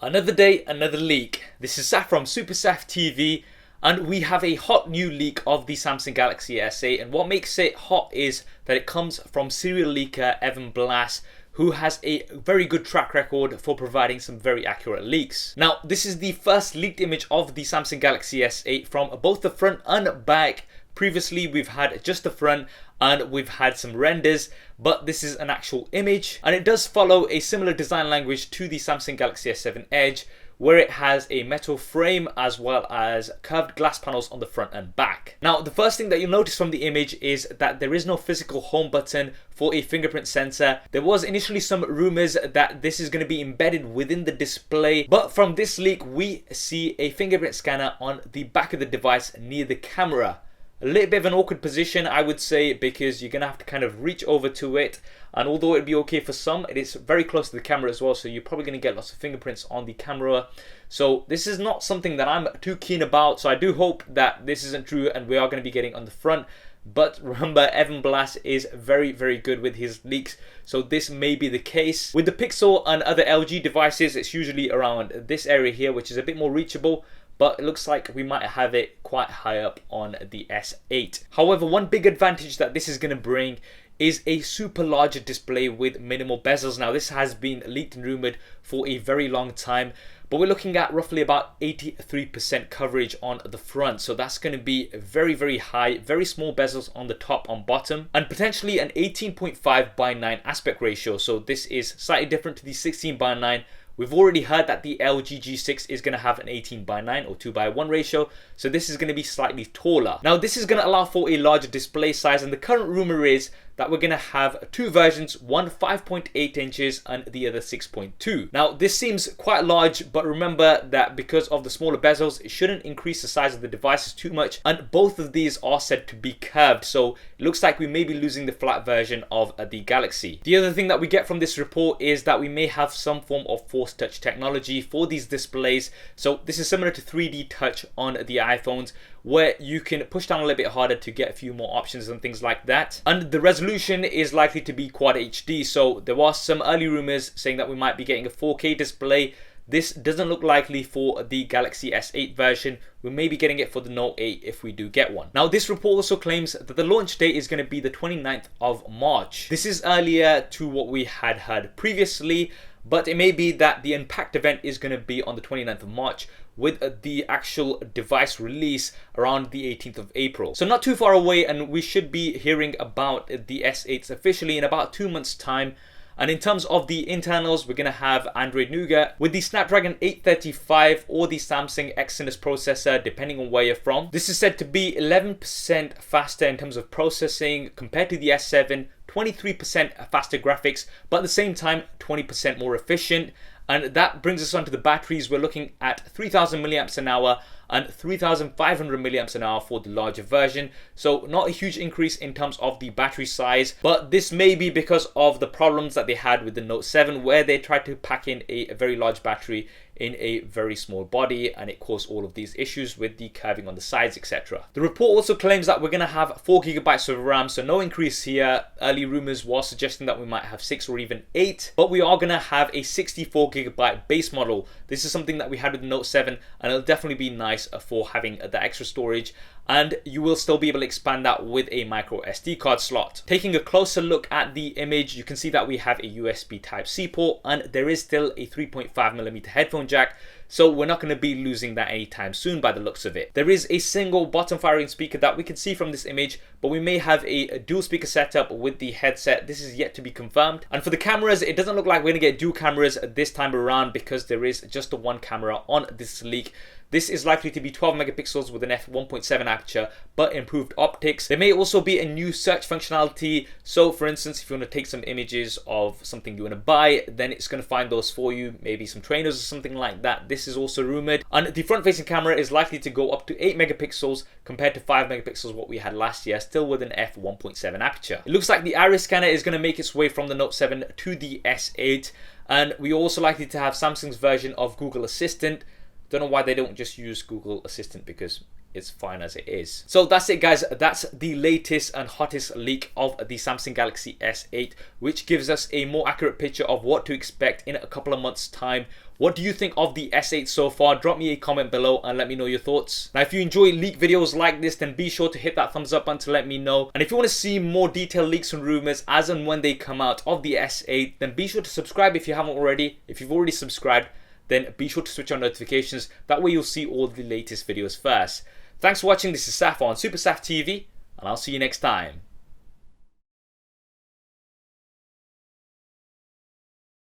Another day, another leak. This is Saf from SuperSaf TV, and we have a hot new leak of the Samsung Galaxy S8. And what makes it hot is that it comes from serial leaker Evan Blass, who has a very good track record for providing some very accurate leaks. Now, this is the first leaked image of the Samsung Galaxy S8 from both the front and back. Previously, we've had just the front and we've had some renders, but this is an actual image, and it does follow a similar design language to the Samsung Galaxy S7 Edge, where it has a metal frame as well as curved glass panels on the front and back. Now, the first thing that you'll notice from the image is that there is no physical home button for a fingerprint sensor. There was initially some rumors that this is going to be embedded within the display, but from this leak we see a fingerprint scanner on the back of the device near the camera. A little bit of an awkward position, I would say, because you're going to have to kind of reach over to it, and although it'd be okay for some, it is very close to the camera as well, so you're probably going to get lots of fingerprints on the camera. So this is not something that I'm too keen about, so I do hope that this isn't true and we are going to be getting on the front. But remember, Evan Blass is very good with his leaks, so this may be the case. With the Pixel and other LG devices, it's usually around this area here, which is a bit more reachable, but it looks like we might have it quite high up on the S8. However, one big advantage that this is going to bring is a super larger display with minimal bezels. Now, this has been leaked and rumored for a very long time, but we're looking at roughly about 83% coverage on the front. So that's going to be very high, very small bezels on the top and bottom, and potentially an 18.5:9 aspect ratio. So this is slightly different to the 16:9. We've already heard that the LG G6 is going to have an 18:9 or 2:1 ratio, so this is going to be slightly taller. Now, this is going to allow for a larger display size, and the current rumor is that we're going to have two versions, one 5.8 inches and the other 6.2. Now, this seems quite large, but remember that because of the smaller bezels, it shouldn't increase the size of the devices too much, and both of these are said to be curved, so it looks like we may be losing the flat version of the Galaxy. The other thing that we get from this report is that we may have some form of Force Touch technology for these displays. So this is similar to 3D Touch on the iPhones, where you can push down a little bit harder to get a few more options and things like that. And the resolution is likely to be Quad HD. So there was some early rumors saying that we might be getting a 4K display. This doesn't look likely for the Galaxy S8 version. We may be getting it for the Note 8 if we do get one. Now, this report also claims that the launch date is going to be the 29th of March. This is earlier to what we had heard previously, but it may be that the Unpacked event is going to be on the 29th of March with the actual device release around the 18th of April. So not too far away, and we should be hearing about the S8s officially in about 2 months' time. And in terms of the internals, we're going to have Android Nougat with the Snapdragon 835 or the Samsung Exynos processor, depending on where you're from. This is said to be 11% faster in terms of processing compared to the S7, 23% faster graphics, but at the same time 20% more efficient. And that brings us on to the batteries. We're looking at 3000 milliamps an hour and 3500 milliamps an hour for the larger version. So not a huge increase in terms of the battery size, but this may be because of the problems that they had with the Note 7, where they tried to pack in a very large battery in a very small body, and it caused all of these issues with the curving on the sides, etc. The report also claims that we're going to have 4 gigabytes of RAM, so no increase here. Early rumors were suggesting that we might have 6 or even 8, but we are going to have a 64 gigabyte base model. This is something that we had with the Note 7, and it'll definitely be nice for having the extra storage, and you will still be able to expand that with a micro SD card slot. Taking a closer look at the image, you can see that we have a USB Type-C port, and there is still a 3.5mm headphone jack, so we're not going to be losing that anytime soon by the looks of it. There is a single bottom firing speaker that we can see from this image, but we may have a dual speaker setup with the headset. This is yet to be confirmed. And for the cameras, it doesn't look like we're going to get dual cameras this time around, because there is just the one camera on this leak. This is likely to be 12 megapixels with an f1.7 aperture, but improved optics. There may also be a new search functionality. So for instance, if you want to take some images of something you want to buy, then it's going to find those for you, maybe some trainers or something like that. This is also rumored. And the front facing camera is likely to go up to 8 megapixels compared to 5 megapixels what we had last year, still with an f1.7 aperture. It looks like the iris scanner is going to make its way from the Note 7 to the S8, and we're also likely to have Samsung's version of Google Assistant. Don't know why they don't just use Google Assistant, because it's fine as it is. So that's it, guys. That's the latest and hottest leak of the Samsung Galaxy S8, which gives us a more accurate picture of what to expect in a couple of months' time. What do you think of the S8 so far? Drop me a comment below and let me know your thoughts. Now, if you enjoy leak videos like this, then be sure to hit that thumbs up button to let me know. And if you want to see more detailed leaks and rumors as and when they come out of the S8, then be sure to subscribe if you haven't already. If you've already subscribed, then be sure to switch on notifications. That way you'll see all the latest videos first. Thanks for watching. This is Saf on SuperSaf TV, and I'll see you next time.